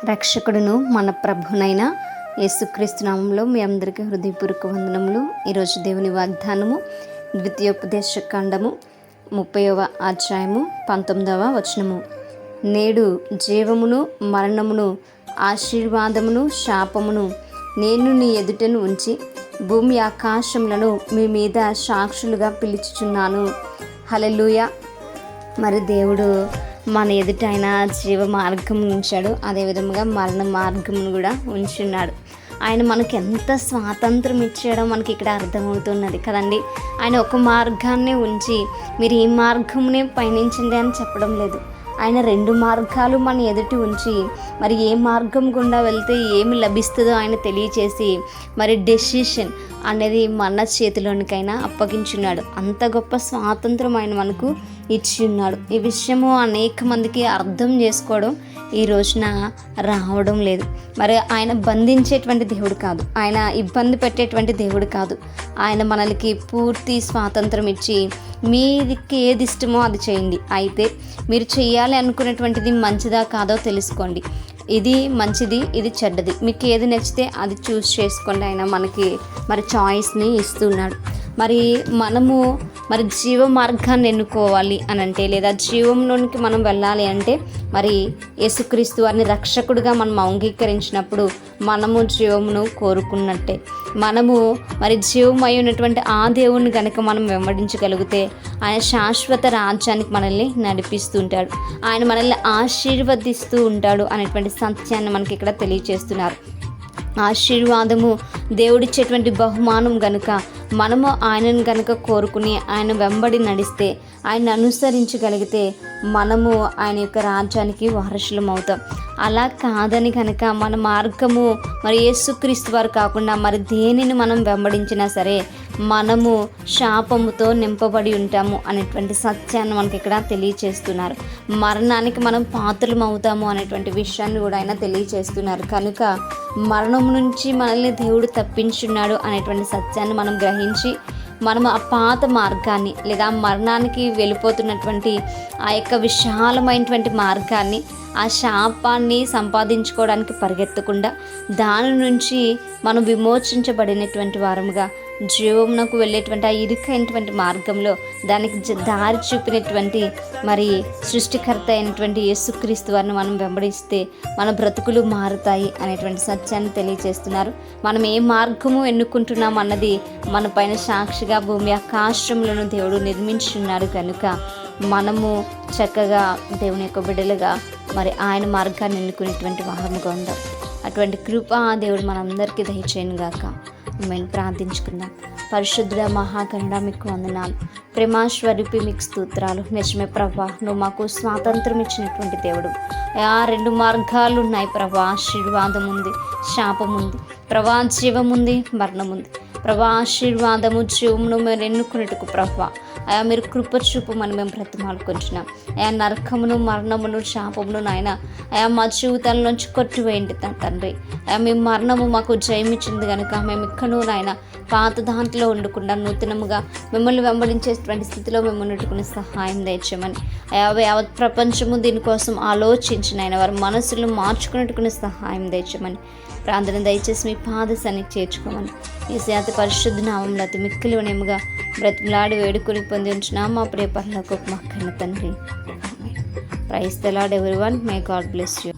రక్షకుడును మన ప్రభునైన యేసుక్రీస్తు నామములో మీ అందరికీ హృదయపూర్వక వందనములు. ఈరోజు దేవుని వాగ్దానము ద్వితీయోపదేశకాండము 30వ అధ్యాయము 19వ వచనము. నేడు జీవమును మరణమును ఆశీర్వాదమును శాపమును నేను నీ ఎదుటను ఉంచి భూమి ఆకాశములను మీ మీద సాక్షులుగా పిలుచుచున్నాను. హల్లెలూయా. మరి దేవుడు మన ఎదుట ఆయన జీవ మార్గం ఉంచాడు, అదేవిధంగా మరణ మార్గమును కూడా ఉంచున్నాడు. ఆయన మనకి ఎంత స్వాతంత్రం ఇచ్చాడో మనకి ఇక్కడ అర్థమవుతున్నది కదండి. ఆయన ఒక మార్గాన్ని ఉంచి మీరు ఈ మార్గమునే పయనించండి అని చెప్పడం లేదు. ఆయన రెండు మార్గాలు మన ఎదుటి ఉంచి మరి ఏ మార్గం గుండా వెళ్తే ఏమి లభిస్తుందో ఆయన తెలియచేసి మరి డెసిషన్ అనేది మన చేతిలోనికైనా అప్పగించున్నాడు. అంత గొప్ప స్వాతంత్రం ఆయన మనకు ఇచ్చి ఉన్నాడు. ఈ విషయము అనేక మందికి అర్థం చేసుకోవడం ఈ రోజున రావడం లేదు. మరి ఆయన బంధించేటువంటి దేవుడు కాదు, ఆయన ఇబ్బంది పెట్టేటువంటి దేవుడు కాదు. ఆయన మనకి పూర్తి స్వాతంత్రం ఇచ్చి మీకు ఏది ఇష్టమో అది చేయండి, అయితే మీరు చేయాలి అనుకునేటువంటిది మంచిదా కాదో తెలుసుకోండి, ఇది మంచిది ఇది చెడ్డది, మీకు ఏది నచ్చితే అది చూస్ చేసుకోండి. ఆయన మనకి మరి చాయిస్ని ఇస్తున్నాడు. మరి మనము మరి జీవ మార్గాన్ని ఎన్నుకోవాలి అని అంటే, లేదా జీవంలోనికి మనం వెళ్ళాలి అంటే మరి యేసుక్రీస్తు వారిని రక్షకుడిగా మనం అంగీకరించినప్పుడు మనము జీవమును కోరుకున్నట్టే. మనము మరి జీవమై ఉన్నటువంటి ఆ దేవుణ్ణి కనుక మనం వెంబడించగలిగితే ఆయన శాశ్వత రాజ్యానికి మనల్ని నడిపిస్తూ ఉంటాడు, ఆయన మనల్ని ఆశీర్వదిస్తూ ఉంటాడు అనేటువంటి సత్యాన్ని మనకి ఇక్కడ తెలియచేస్తున్నారు. ఆశీర్వాదము దేవుడిచ్చేటువంటి బహుమానం గనుక మనము ఆయనను గనుక కోరుకుని ఆయన వెంబడి నడిస్తే, ఆయన అనుసరించగలిగితే మనము ఆయన యొక్క రాజ్యానికి వారసులం అవుతాం. అలా కాదని కనుక మన మార్గము మరి యేసుక్రీస్తు వారు కాకుండా మరి దేనిని మనం వెంబడించినా సరే మనము శాపముతో నింపబడి ఉంటాము అనేటువంటి సత్యాన్ని మనకి ఇక్కడ తెలియచేస్తున్నారు. మరణానికి మనం పాత్రలం అవుతాము అనేటువంటి విషయాన్ని కూడా ఆయన తెలియచేస్తున్నారు. కనుక మరణం నుంచి మనల్ని దేవుడు తప్పించున్నాడు అనేటువంటి సత్యాన్ని మనం గ్రహించి మనం ఆ పాత మార్గాన్ని లేదా మరణానికి వెళ్ళిపోతున్నటువంటి ఆ యొక్క విశాలమైనటువంటి మార్గాన్ని, ఆ శాపాన్ని సంపాదించుకోవడానికి పరిగెత్తకుండా దాని నుంచి మనం విమోచించబడినటువంటి వారముగా జీవమునకు వెళ్ళేటువంటి ఆ ఇరుకైనటువంటి మార్గంలో దానికి దారి చూపినటువంటి మరి సృష్టికర్త అయినటువంటి యేసుక్రీస్తు వారిని మనం వెంబడిస్తే మన బ్రతుకులు మారుతాయి అనేటువంటి సత్యాన్ని తెలియజేస్తున్నారు. మనం ఏ మార్గము ఎన్నుకుంటున్నాం అన్నది మన పైన సాక్షిగా భూమి ఆకాశములను దేవుడు నిర్మించున్నాడు. కనుక మనము చక్కగా దేవుని యొక్క బిడ్డలుగా మరి ఆయన మార్గాన్ని ఎన్నుకునేటువంటి వారముగా ఉందాం. అటువంటి కృప దేవుడు మనందరికీ దయచేయను గాక. మేము ప్రార్థించుకుందాం. పరిశుద్ధుడ మహాగణుడ మీకు వందనాలు, ప్రేమాస్వరూపి మీకు స్తోత్రాలు. నిజమే ప్రభా, నువ్వు మాకు స్వాతంత్రం ఇచ్చినటువంటి దేవుడు. రెండు మార్గాలు ఉన్నాయి ప్రభా, ఆశీర్వాదం ఉంది, శాపం ఉంది, ప్రభా జీవం ఉంది, మరణం ఉంది. ప్రభా ఆశీర్వాదము జీవమును మేము ఎన్నుకునేట్టుకు ప్రభా మీరు కృప చూపమని మేము బ్రతిమాలుకుంటున్నాం. నరకమును మరణమును శాపమును నాయన మా జీవితాల నుంచి కొట్టివేయండి తండ్రి. మీ మరణము మాకు జయమిచ్చింది కనుక మేము ఇక్కడను నాయన పాత దాంట్లో ఉండకుండా నూతనముగా మిమ్మల్ని వెంబడించేటువంటి స్థితిలో మేము ఉన్నట్టుకునే సహాయం దయచేయమని, యావత్ ప్రపంచము దీనికోసం ఆలోచించిన ఆయన వారి మనసులు మార్చుకున్నట్టుకునే సహాయం దయచేయమని ప్రార్థన దయచేసి మీ పాద సన్నిధికి చేర్చుకోమని ఈ శాత పరిశుద్ధ నామంలో అతి మిక్కిలి వినయముగా బ్రతిమలాడి వేడుకొని పొంది ఉంచున్నాం మా ప్రియ పరలోకపు మా కన్న తండ్రి. Praise the Lord everyone. May God bless you.